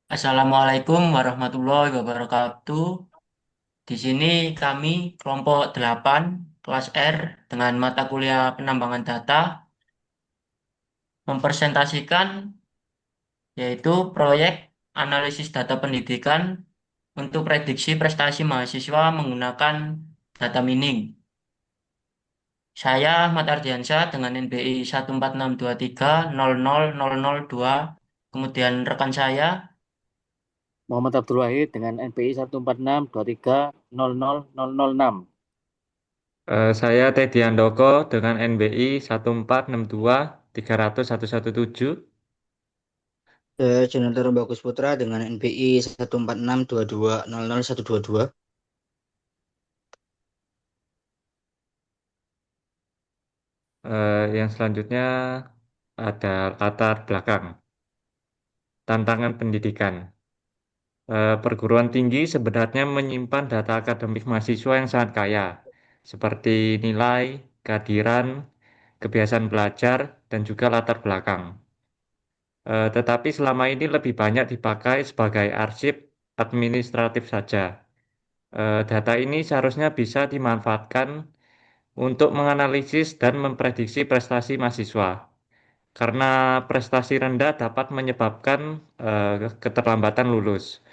Assalamualaikum warahmatullahi wabarakatuh. Di sini kami kelompok 8 kelas R dengan mata kuliah penambangan data mempresentasikan yaitu proyek analisis data pendidikan untuk prediksi prestasi mahasiswa menggunakan data mining. Saya Ahmad Ardiansyah dengan NBI 146230002. Kemudian rekan saya. Muhammad Abdul Wahid dengan NPI 14623000006. Saya Teddy Andoko dengan NBI 14623001117. Jonathan Bagus Putra dengan NPI 14622000122. Yang selanjutnya ada latar belakang tantangan pendidikan. Perguruan tinggi sebenarnya menyimpan data akademik mahasiswa yang sangat kaya, seperti nilai, kehadiran, kebiasaan belajar, dan juga latar belakang. Tetapi selama ini lebih banyak dipakai sebagai arsip administratif saja. Data ini seharusnya bisa dimanfaatkan untuk menganalisis dan memprediksi prestasi mahasiswa, karena prestasi rendah dapat menyebabkan keterlambatan lulus,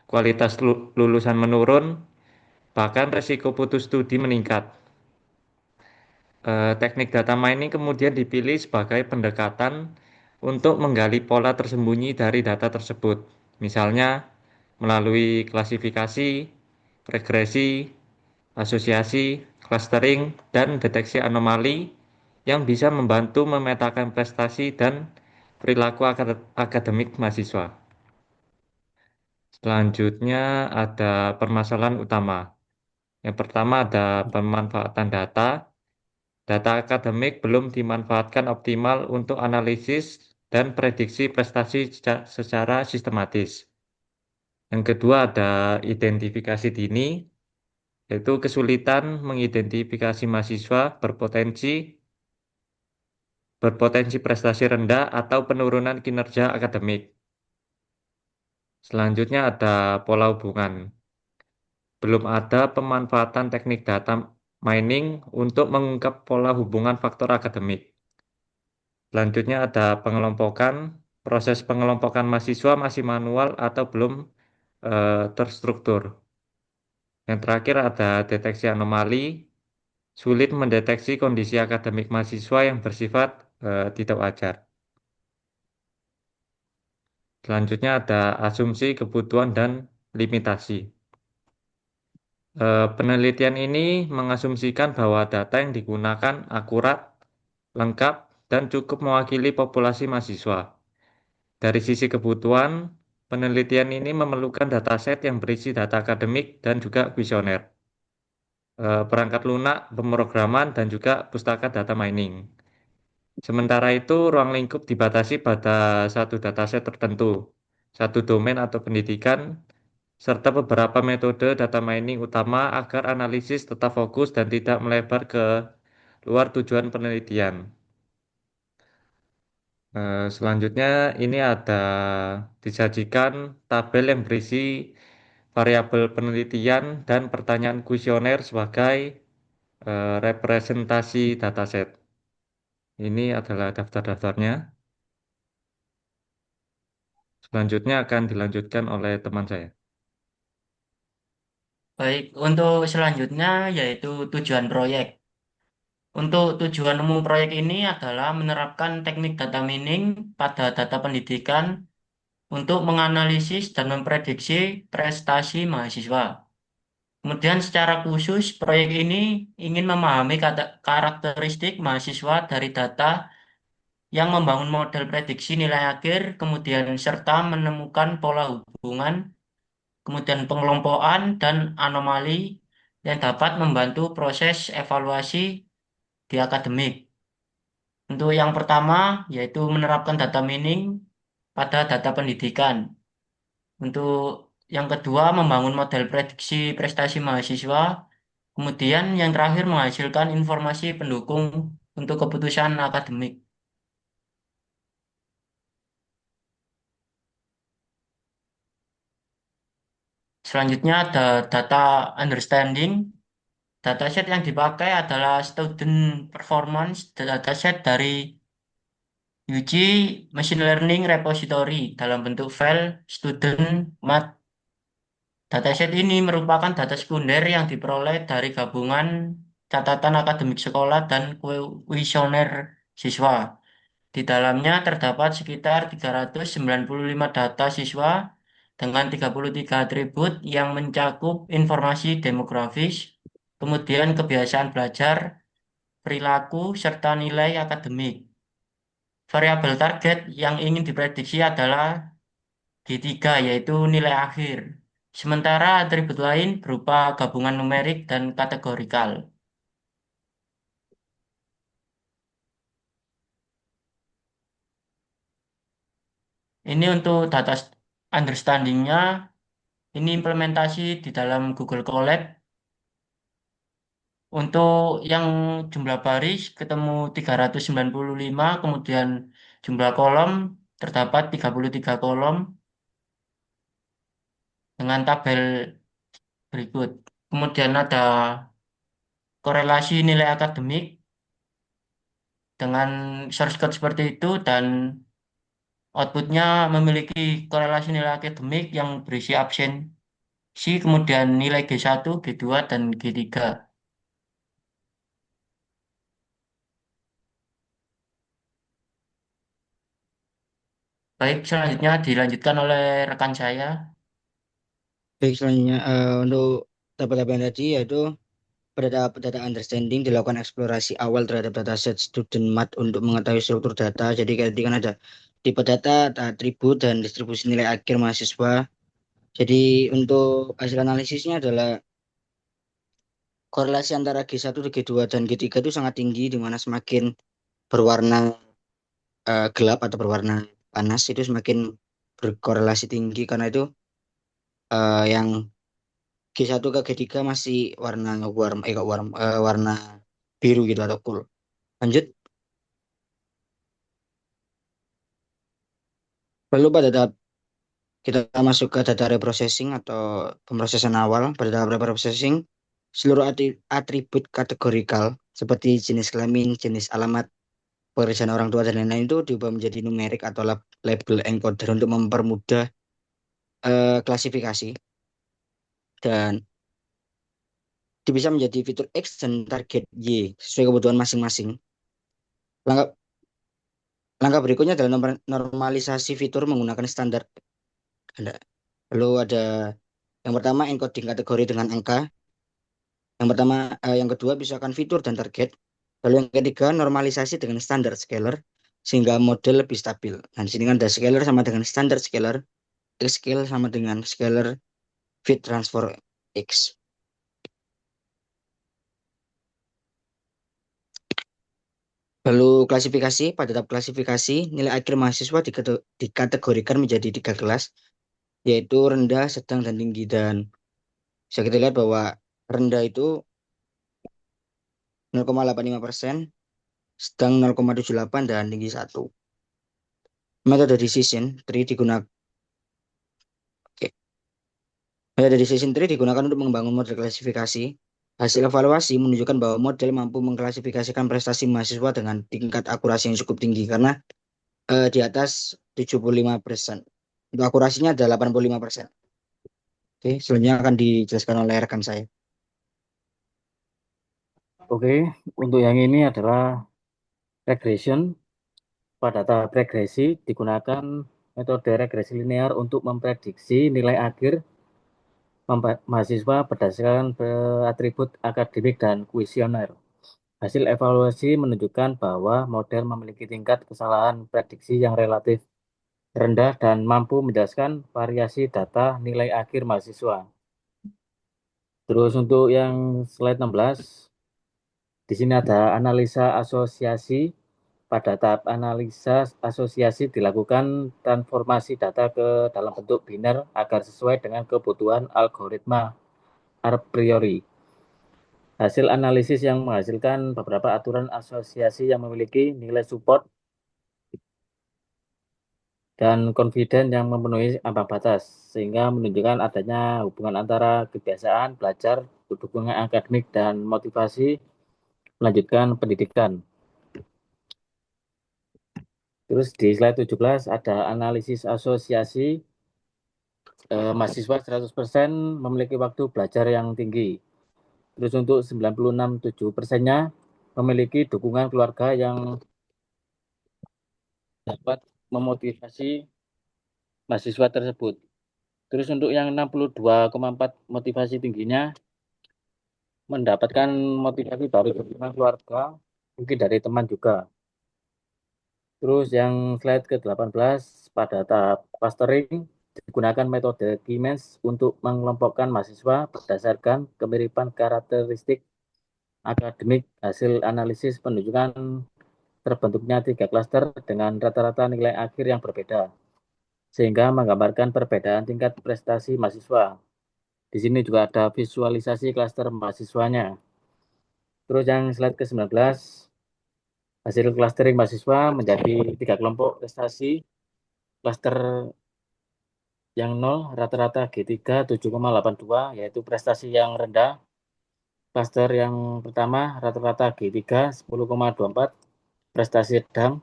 kualitas lulusan menurun, bahkan risiko putus studi meningkat. Teknik data mining kemudian dipilih sebagai pendekatan untuk menggali pola tersembunyi dari data tersebut, misalnya melalui klasifikasi, regresi, asosiasi, clustering, dan deteksi anomali yang bisa membantu memetakan prestasi dan perilaku akademik mahasiswa. Selanjutnya ada permasalahan utama. Yang pertama ada pemanfaatan data. Data akademik belum dimanfaatkan optimal untuk analisis dan prediksi prestasi secara sistematis. Yang kedua ada identifikasi dini, yaitu kesulitan mengidentifikasi mahasiswa berpotensi prestasi rendah atau penurunan kinerja akademik. Selanjutnya ada pola hubungan. Belum ada pemanfaatan teknik data mining untuk mengungkap pola hubungan faktor akademik. Selanjutnya ada pengelompokan. Proses pengelompokan mahasiswa masih manual atau belum terstruktur. Yang terakhir ada deteksi anomali. Sulit mendeteksi kondisi akademik mahasiswa yang bersifat tidak wajar. Selanjutnya ada asumsi, kebutuhan, dan limitasi. Penelitian ini mengasumsikan bahwa data yang digunakan akurat, lengkap, dan cukup mewakili populasi mahasiswa. Dari sisi kebutuhan, penelitian ini memerlukan dataset yang berisi data akademik dan juga kuesioner, perangkat lunak, pemrograman, dan juga pustaka data mining. Sementara itu, ruang lingkup dibatasi pada satu dataset tertentu, satu domain atau pendidikan, serta beberapa metode data mining utama agar analisis tetap fokus dan tidak melebar ke luar tujuan penelitian. Selanjutnya, ini ada disajikan tabel yang berisi variabel penelitian dan pertanyaan kuesioner sebagai representasi dataset. Ini adalah daftar-daftarnya. Selanjutnya akan dilanjutkan oleh teman saya. Baik, untuk selanjutnya yaitu tujuan proyek. Untuk tujuan umum proyek ini adalah menerapkan teknik data mining pada data pendidikan untuk menganalisis dan memprediksi prestasi mahasiswa. Kemudian secara khusus, proyek ini ingin memahami karakteristik mahasiswa dari data yang membangun model prediksi nilai akhir, kemudian serta menemukan pola hubungan, kemudian pengelompokan dan anomali yang dapat membantu proses evaluasi di akademik. Untuk yang pertama, yaitu menerapkan data mining pada data pendidikan. Untuk yang kedua, membangun model prediksi prestasi mahasiswa. Kemudian yang terakhir, menghasilkan informasi pendukung untuk keputusan akademik. Selanjutnya ada data understanding. Dataset yang dipakai adalah student performance dataset dari UG Machine Learning Repository dalam bentuk file student math. Dataset ini merupakan data sekunder yang diperoleh dari gabungan catatan akademik sekolah dan kuesioner siswa. Di dalamnya terdapat sekitar 395 data siswa dengan 33 atribut yang mencakup informasi demografis, kemudian kebiasaan belajar, perilaku, serta nilai akademik. Variabel target yang ingin diprediksi adalah G3, yaitu nilai akhir. Sementara atribut lain berupa gabungan numerik dan kategorikal. Ini untuk data understanding-nya. Ini implementasi di dalam Google Colab. Untuk yang jumlah baris ketemu 395, kemudian jumlah kolom terdapat 33 kolom dengan tabel berikut. Kemudian ada korelasi nilai akademik dengan source code seperti itu dan outputnya memiliki korelasi nilai akademik yang berisi absensi, kemudian nilai G1, G2, dan G3. Baik, selanjutnya dilanjutkan oleh rekan saya. Baik, selanjutnya untuk tahap-tahap yang tadi yaitu pada tahap data understanding dilakukan eksplorasi awal terhadap dataset student math untuk mengetahui struktur data. Jadi tadi kan ada tipe data, atribut, dan distribusi nilai akhir mahasiswa. Jadi untuk hasil analisisnya adalah korelasi antara G1, G2, dan G3 itu sangat tinggi, di mana semakin berwarna gelap atau berwarna panas itu semakin berkorelasi tinggi, karena itu yang G1 ke G3 masih warna warm, kok warm, warna biru gitu atau cool. Lanjut. Lalu pada tahap kita masuk ke data reprocessing atau pemrosesan awal. Pada tahap reprocessing, seluruh atribut kategorikal seperti jenis kelamin, jenis alamat, pekerjaan orang tua, dan lain-lain itu diubah menjadi numerik atau label encoder untuk mempermudah klasifikasi, dan bisa menjadi fitur X dan target Y sesuai kebutuhan masing-masing. Langkah langkah berikutnya adalah normalisasi fitur menggunakan standar. Lalu ada yang pertama encoding kategori dengan angka. Yang kedua misalkan fitur dan target. Lalu yang ketiga normalisasi dengan standar scalar sehingga model lebih stabil. Nah, di sini kan ada scalar sama dengan standar scalar, X scale sama dengan scalar fit transfer X. Lalu klasifikasi, pada tahap klasifikasi nilai akhir mahasiswa dikategorikan menjadi 3 kelas, yaitu rendah, sedang, dan tinggi. Dan bisa kita lihat bahwa rendah itu 0,85%, sedang 0,78, dan tinggi 1. Metode decision tree digunakan. Oke. Metode decision tree digunakan untuk membangun model klasifikasi. Hasil evaluasi menunjukkan bahwa model mampu mengklasifikasikan prestasi mahasiswa dengan tingkat akurasi yang cukup tinggi, karena di atas 75%. Untuk akurasinya ada 85%. Oke, selanjutnya akan dijelaskan oleh rekan saya. Oke, untuk yang ini adalah regression. Pada tahap regresi digunakan metode regresi linear untuk memprediksi nilai akhir mahasiswa berdasarkan atribut akademik dan kuesioner. Hasil evaluasi menunjukkan bahwa model memiliki tingkat kesalahan prediksi yang relatif rendah dan mampu menjelaskan variasi data nilai akhir mahasiswa. Terus untuk yang slide 16, di sini ada analisa asosiasi. Pada tahap analisa asosiasi dilakukan transformasi data ke dalam bentuk biner agar sesuai dengan kebutuhan algoritma a priori. Hasil analisis yang menghasilkan beberapa aturan asosiasi yang memiliki nilai support dan confident yang memenuhi ambang batas, sehingga menunjukkan adanya hubungan antara kebiasaan belajar, dukungan akademik, dan motivasi melanjutkan pendidikan. Terus di slide 17 ada analisis asosiasi mahasiswa 100% memiliki waktu belajar yang tinggi. Terus untuk 96,7%-nya memiliki dukungan keluarga yang dapat memotivasi mahasiswa tersebut. Terus untuk yang 62,4 motivasi tingginya mendapatkan motivasi dari dukungan keluarga, mungkin dari teman juga. Terus yang slide ke-18 pada tahap clustering digunakan metode Keynes untuk mengelompokkan mahasiswa berdasarkan kemiripan karakteristik akademik. Hasil analisis menunjukkan terbentuknya 3 klaster dengan rata-rata nilai akhir yang berbeda, sehingga menggambarkan perbedaan tingkat prestasi mahasiswa. Di sini juga ada visualisasi klaster mahasiswanya. Terus yang slide ke-19, hasil clustering mahasiswa menjadi 3 kelompok prestasi. Klaster yang 0 rata-rata G3 7,82, yaitu prestasi yang rendah. Klaster yang pertama rata-rata G3 10,24, prestasi sedang.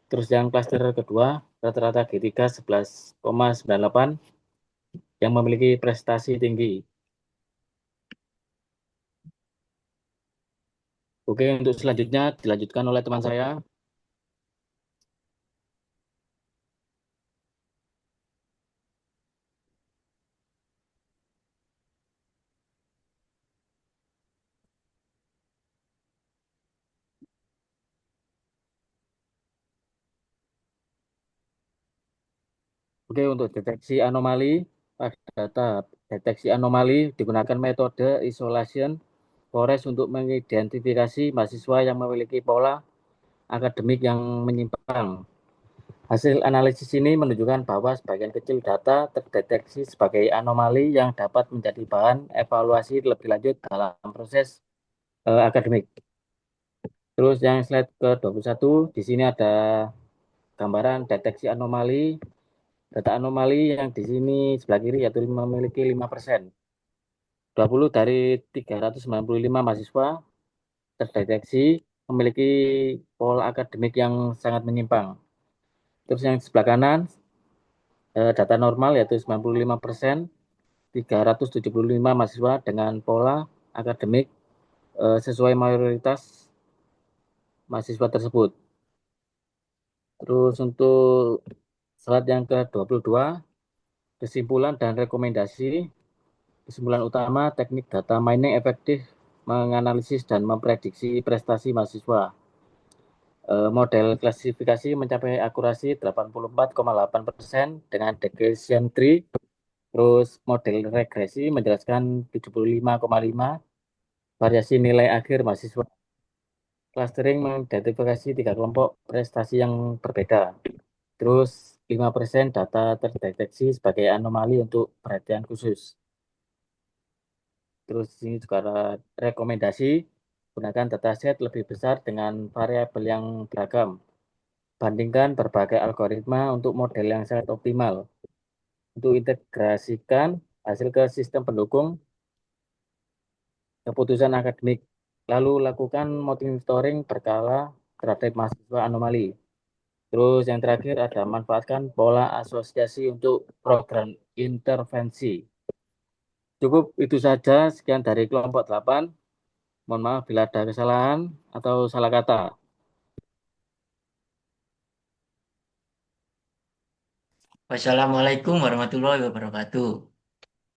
Terus yang klaster kedua rata-rata G3 11,98 yang memiliki prestasi tinggi. Oke, untuk selanjutnya dilanjutkan oleh teman saya. Oke, untuk deteksi anomali, pada tahap deteksi anomali digunakan metode isolation forest untuk mengidentifikasi mahasiswa yang memiliki pola akademik yang menyimpang. Hasil analisis ini menunjukkan bahwa sebagian kecil data terdeteksi sebagai anomali yang dapat menjadi bahan evaluasi lebih lanjut dalam proses akademik. Terus yang slide ke-21, di sini ada gambaran deteksi anomali. Data anomali yang di sini sebelah kiri yaitu memiliki 5%. 20 dari 395 mahasiswa terdeteksi memiliki pola akademik yang sangat menyimpang. Terus yang sebelah kanan, data normal yaitu 95%, 375 mahasiswa dengan pola akademik sesuai mayoritas mahasiswa tersebut. Terus untuk slide yang ke-22, kesimpulan dan rekomendasi. Kesimpulan utama, teknik data mining efektif menganalisis dan memprediksi prestasi mahasiswa. Model klasifikasi mencapai akurasi 84,8% dengan decision tree. Terus model regresi menjelaskan 75,5 variasi nilai akhir mahasiswa. Clustering mengidentifikasi 3 kelompok prestasi yang berbeda. Terus 5% data terdeteksi sebagai anomali untuk perhatian khusus. Terus ini juga ada rekomendasi gunakan dataset lebih besar dengan variabel yang beragam. Bandingkan berbagai algoritma untuk model yang sangat optimal. Untuk integrasikan hasil ke sistem pendukung keputusan akademik. Lalu lakukan monitoring berkala terhadap mahasiswa anomali. Terus yang terakhir ada manfaatkan pola asosiasi untuk program intervensi. Cukup itu saja, sekian dari kelompok 8. Mohon maaf bila ada kesalahan atau salah kata. Wassalamualaikum warahmatullahi wabarakatuh.